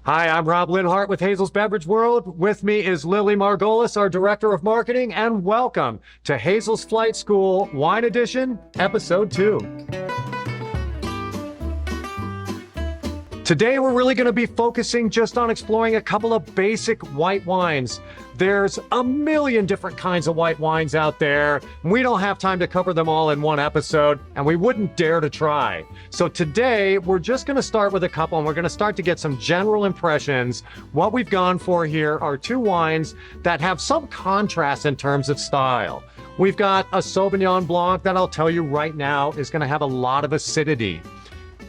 Hi, I'm Rob Linhart with Hazel's Beverage World. With me is Lily Margolis, our Director of Marketing, and welcome to Hazel's Flight School Wine Edition, Episode 2. Today, we're really going to be focusing just on exploring a couple of basic white wines. There's a million different kinds of white wines out there. We don't have time to cover them all in one episode, and we wouldn't dare to try. So today, we're just going to start with a couple, and we're going to start to get some general impressions. What we've gone for here are two wines that have some contrast in terms of style. We've got a Sauvignon Blanc that I'll tell you right now is going to have a lot of acidity.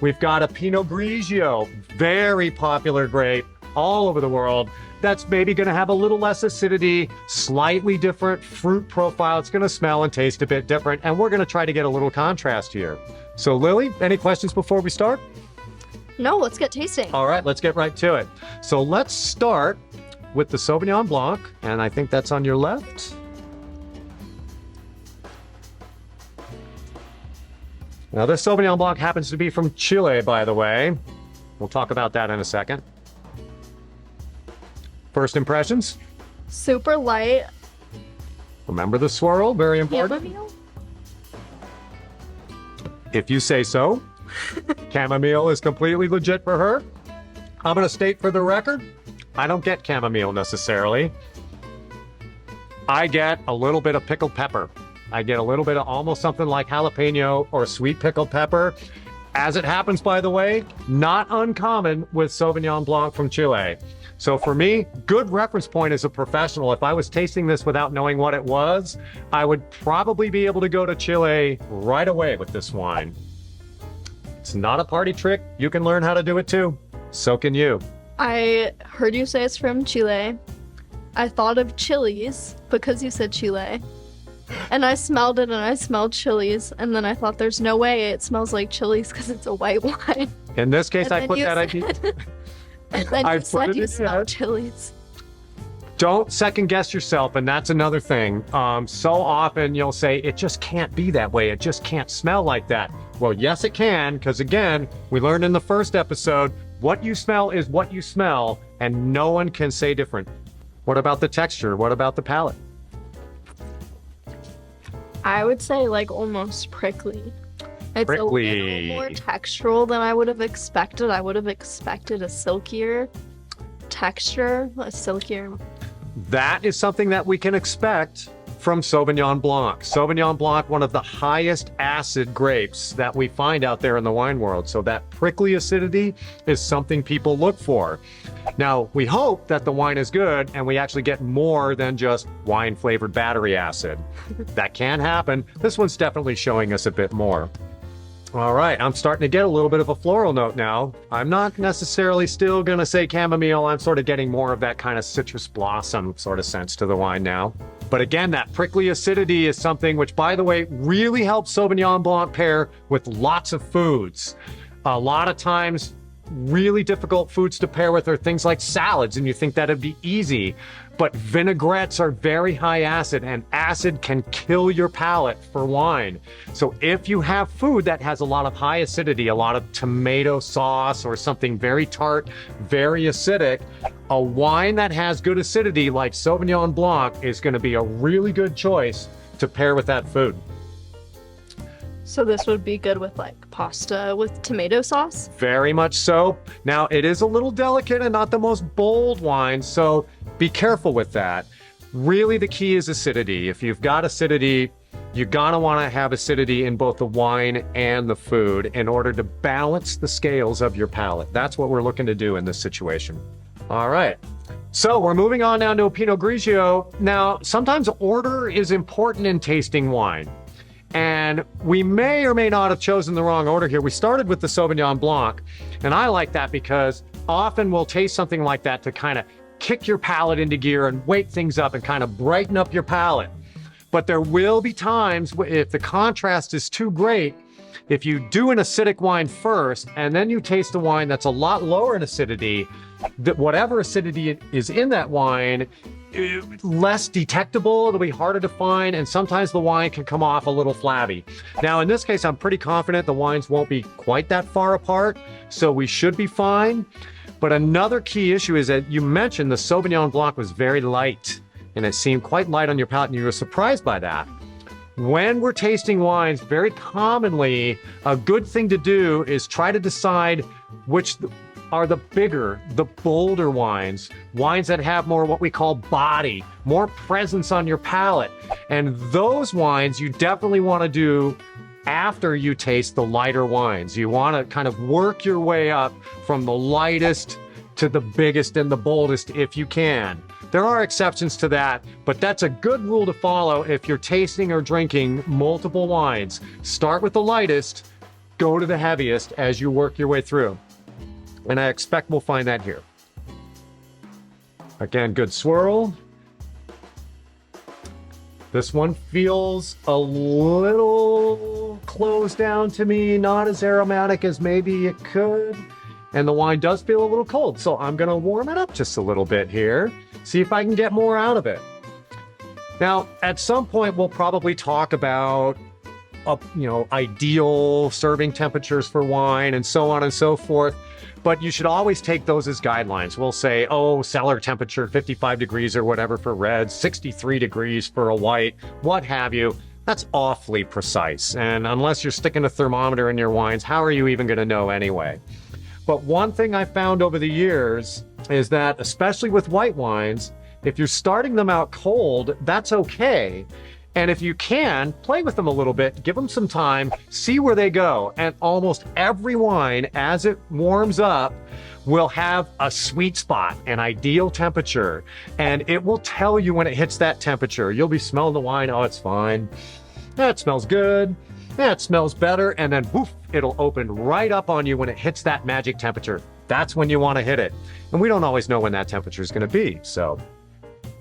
We've got a Pinot Grigio, very popular grape all over the world. That's maybe going to have a little less acidity, slightly different fruit profile. It's going to smell and taste a bit different, and we're going to try to get a little contrast here. So Lily, any questions before we start? No, let's get tasting. All right, let's get right to it. So let's start with the Sauvignon Blanc, and I think that's on your left. Now, this Sauvignon Blanc happens to be from Chile, by the way. We'll talk about that in a second. First impressions? Super light. Remember the swirl, very important. Chamomile? If you say so. Chamomile is completely legit for her. I'm going to state for the record, I don't get chamomile necessarily. I get a little bit of pickled pepper. I get a little bit of almost something like jalapeno or sweet pickled pepper. As it happens, by the way, not uncommon with Sauvignon Blanc from Chile. So for me, good reference point as a professional. If I was tasting this without knowing what it was, I would probably be able to go to Chile right away with this wine. It's not a party trick. You can learn how to do it too. So can you. I heard you say it's from Chile. I thought of chilies because you said Chile. And I smelled it and I smelled chilies. And then I thought there's no way it smells like chilies because it's a white wine. In this case, I put that idea. And then you said you smelled chilies. Don't second guess yourself, and that's another thing. So often you'll say, it just can't be that way. It just can't smell like that. Well, yes, it can, because again, we learned in the first episode, what you smell is what you smell, and no one can say different. What about the texture? What about the palate? I would say like almost prickly. It's Prickly. a little more textural than I would have expected. I would have expected a silkier texture, a silkier. That is something that we can expect from Sauvignon Blanc. Sauvignon Blanc, one of the highest acid grapes that we find out there in the wine world. So that prickly acidity is something people look for. Now, we hope that the wine is good and we actually get more than just wine-flavored battery acid. That can happen. This one's definitely showing us a bit more. All right, I'm starting to get a little bit of a floral note now. I'm not necessarily still going to say chamomile. I'm sort of getting more of that kind of citrus blossom sort of sense to the wine now. But again, that prickly acidity is something which, by the way, really helps Sauvignon Blanc pair with lots of foods. A lot of times, really difficult foods to pair with are things like salads, and you think that'd be easy. But vinaigrettes are very high acid, and acid can kill your palate for wine. So if you have food that has a lot of high acidity, a lot of tomato sauce or something very tart, very acidic, a wine that has good acidity like Sauvignon Blanc is going to be a really good choice to pair with that food. So this would be good with like pasta with tomato sauce? Very much so. Now, it is a little delicate and not the most bold wine, so be careful with that. Really, the key is acidity. If you've got acidity, you're gonna wanna have acidity in both the wine and the food in order to balance the scales of your palate. That's what we're looking to do in this situation. All right. So we're moving on now to a Pinot Grigio. Now, sometimes order is important in tasting wine. And we may or may not have chosen the wrong order here. We started with the Sauvignon Blanc, and I like that because often we'll taste something like that to kind of kick your palate into gear and wake things up and kind of brighten up your palate. But there will be times if the contrast is too great, if you do an acidic wine first and then you taste a wine that's a lot lower in acidity, that whatever acidity is in that wine, less detectable, it'll be harder to find, and sometimes the wine can come off a little flabby. Now, in this case, I'm pretty confident the wines won't be quite that far apart, so we should be fine. But another key issue is that you mentioned the Sauvignon Blanc was very light, and it seemed quite light on your palate, and you were surprised by that. When we're tasting wines, very commonly, a good thing to do is try to decide which are the bigger, the bolder wines that have more what we call body, more presence on your palate. And those wines you definitely want to do after you taste the lighter wines. You want to kind of work your way up from the lightest to the biggest and the boldest if you can. There are exceptions to that, but that's a good rule to follow if you're tasting or drinking multiple wines. Start with the lightest, go to the heaviest as you work your way through. And I expect we'll find that here. Again, good swirl. This one feels a little closed down to me, not as aromatic as maybe it could. And the wine does feel a little cold, so I'm gonna warm it up just a little bit here, see if I can get more out of it. Now, at some point, we'll probably talk about ideal serving temperatures for wine and so on and so forth. But you should always take those as guidelines. We'll say, cellar temperature, 55 degrees or whatever for red, 63 degrees for a white, what have you. That's awfully precise. And unless you're sticking a thermometer in your wines, how are you even going to know anyway? But one thing I found over the years is that, especially with white wines, if you're starting them out cold, that's okay. And if you can, play with them a little bit, give them some time, see where they go. And almost every wine, as it warms up, will have a sweet spot, an ideal temperature. And it will tell you when it hits that temperature. You'll be smelling the wine, oh, it's fine. That smells good. That smells better. And then, woof, it'll open right up on you when it hits that magic temperature. That's when you want to hit it. And we don't always know when that temperature is going to be. So,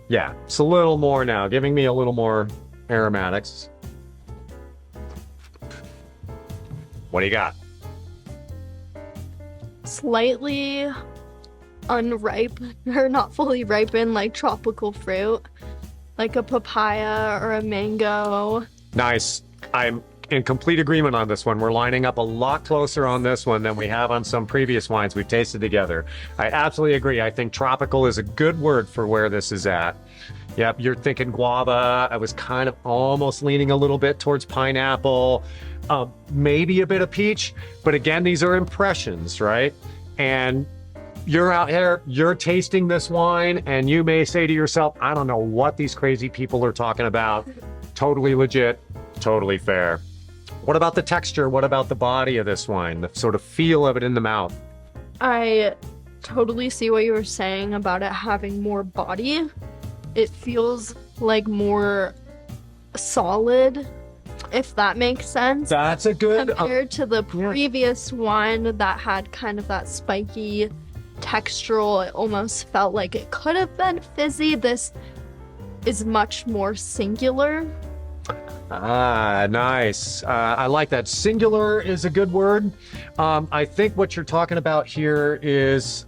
yeah, it's a little more now, giving me a little more aromatics. What do you got? Slightly unripe, or not fully ripened, like tropical fruit, like a papaya or a mango. Nice. I'm in complete agreement on this one. We're lining up a lot closer on this one than we have on some previous wines we've tasted together. I absolutely agree. I think tropical is a good word for where this is at. Yep, you're thinking guava. I was kind of almost leaning a little bit towards pineapple, maybe a bit of peach. But again, these are impressions, right? And you're out here, you're tasting this wine, and you may say to yourself, I don't know what these crazy people are talking about. Totally legit, totally fair. What about the texture? What about the body of this wine? The sort of feel of it in the mouth? I totally see what you were saying about it having more body. It feels like more solid, if that makes sense. That's a good... Compared to the previous one that had kind of that spiky textural, it almost felt like it could have been fizzy. This is much more singular. Ah, nice. I like that. Singular is a good word. I think what you're talking about here is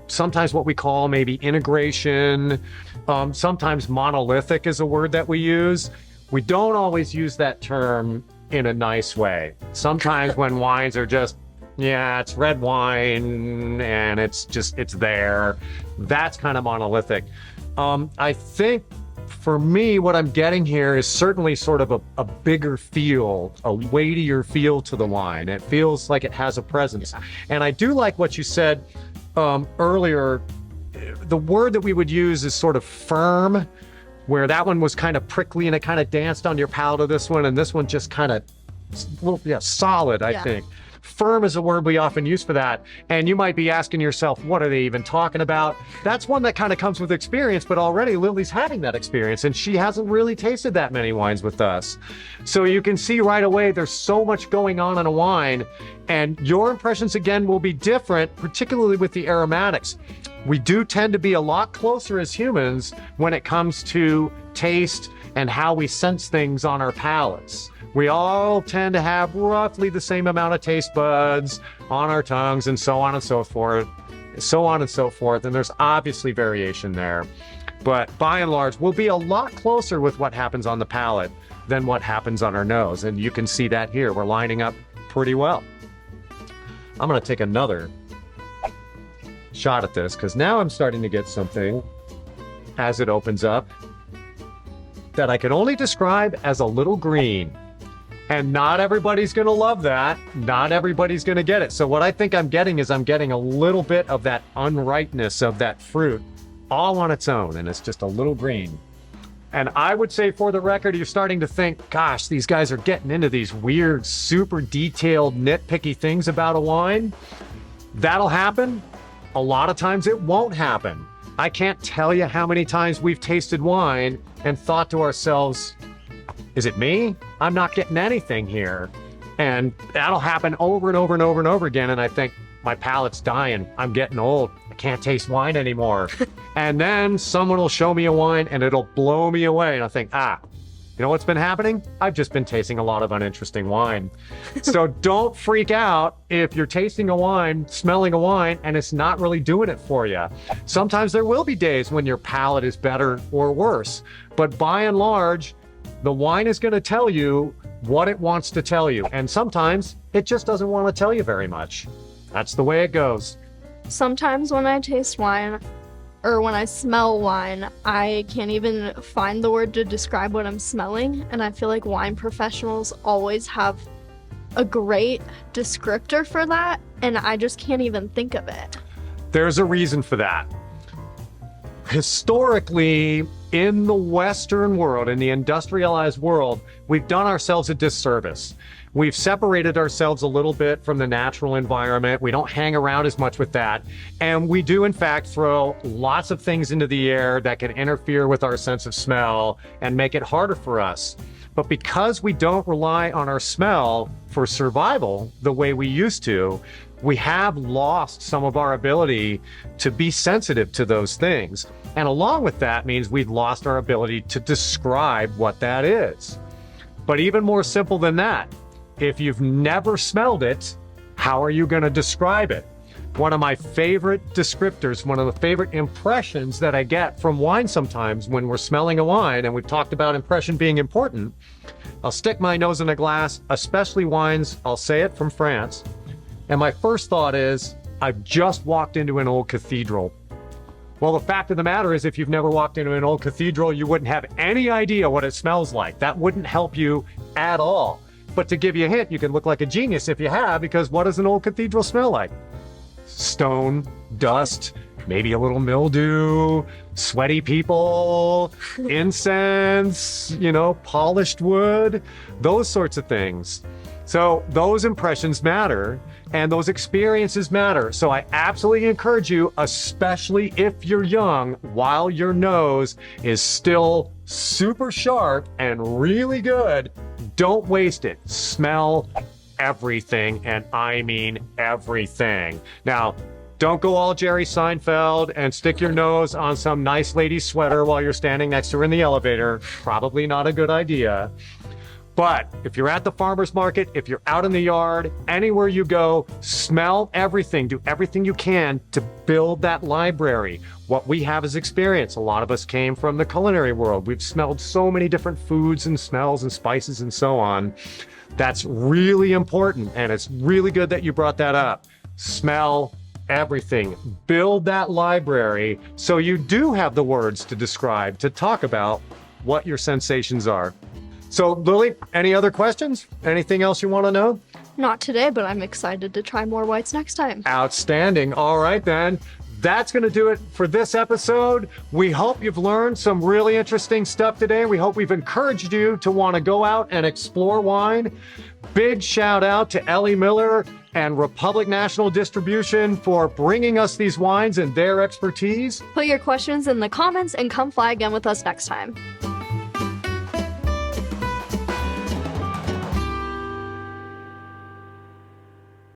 sometimes what we call maybe integration. Sometimes monolithic is a word that we use. We don't always use that term in a nice way. Sometimes when wines are just, it's red wine and it's there. That's kind of monolithic. I think for me, what I'm getting here is certainly sort of a bigger feel, a weightier feel to the wine. It feels like it has a presence. And I do like what you said earlier. The word that we would use is sort of firm, where that one was kind of prickly and it kind of danced on your palate of this one, and this one just kind of, solid, I think. Firm is a word we often use for that. And you might be asking yourself, what are they even talking about? That's one that kind of comes with experience, but already Lily's having that experience and she hasn't really tasted that many wines with us. So you can see right away there's so much going on in a wine, and your impressions again will be different, particularly with the aromatics. We do tend to be a lot closer as humans when it comes to taste and how we sense things on our palates. We all tend to have roughly the same amount of taste buds on our tongues and so on and so forth, and there's obviously variation there. But by and large, we'll be a lot closer with what happens on the palate than what happens on our nose. And you can see that here. We're lining up pretty well. I'm going to take another shot at this because now I'm starting to get something as it opens up that I can only describe as a little green. And not everybody's going to love that. Not everybody's going to get it. So what I think I'm getting is I'm getting a little bit of that unripeness of that fruit all on its own. And it's just a little green. And I would say for the record, you're starting to think, gosh, these guys are getting into these weird, super detailed, nitpicky things about a wine. That'll happen. A lot of times it won't happen. I can't tell you how many times we've tasted wine and thought to ourselves, is it me? I'm not getting anything here. And that'll happen over and over and over and over again. And I think my palate's dying. I'm getting old. I can't taste wine anymore. And then someone will show me a wine and it'll blow me away. And I think, you know what's been happening? I've just been tasting a lot of uninteresting wine. So don't freak out if you're tasting a wine, smelling a wine, and it's not really doing it for you. Sometimes there will be days when your palate is better or worse. But by and large, the wine is going to tell you what it wants to tell you. And sometimes it just doesn't want to tell you very much. That's the way it goes. Sometimes when I taste wine or when I smell wine, I can't even find the word to describe what I'm smelling. And I feel like wine professionals always have a great descriptor for that. And I just can't even think of it. There's a reason for that. Historically, in the Western world, in the industrialized world, we've done ourselves a disservice. We've separated ourselves a little bit from the natural environment. We don't hang around as much with that. And we do, in fact, throw lots of things into the air that can interfere with our sense of smell and make it harder for us. But because we don't rely on our smell for survival the way we used to, we have lost some of our ability to be sensitive to those things. And along with that means we've lost our ability to describe what that is. But even more simple than that, if you've never smelled it, how are you going to describe it? One of my favorite descriptors, one of the favorite impressions that I get from wine sometimes when we're smelling a wine, and we've talked about impression being important, I'll stick my nose in a glass, especially wines, I'll say it, from France. And my first thought is, I've just walked into an old cathedral. Well, the fact of the matter is, if you've never walked into an old cathedral, you wouldn't have any idea what it smells like. That wouldn't help you at all. But to give you a hint, you can look like a genius if you have, because what does an old cathedral smell like? Stone, dust, maybe a little mildew, sweaty people, incense, polished wood, those sorts of things. So those impressions matter and those experiences matter. So I absolutely encourage you, especially if you're young, while your nose is still super sharp and really good, don't waste it. Smell everything, and I mean everything. Now, don't go all Jerry Seinfeld and stick your nose on some nice lady's sweater while you're standing next to her in the elevator. Probably not a good idea. But if you're at the farmer's market, if you're out in the yard, anywhere you go, smell everything. Do everything you can to build that library. What we have is experience. A lot of us came from the culinary world. We've smelled so many different foods and smells and spices and so on. That's really important, and it's really good that you brought that up. Smell everything. Build that library so you do have the words to describe, to talk about what your sensations are. So, Lily, any other questions? Anything else you want to know? Not today, but I'm excited to try more whites next time. Outstanding. All right, then. That's going to do it for this episode. We hope you've learned some really interesting stuff today. We hope we've encouraged you to want to go out and explore wine. Big shout out to Ellie Miller and Republic National Distribution for bringing us these wines and their expertise. Put your questions in the comments and come fly again with us next time.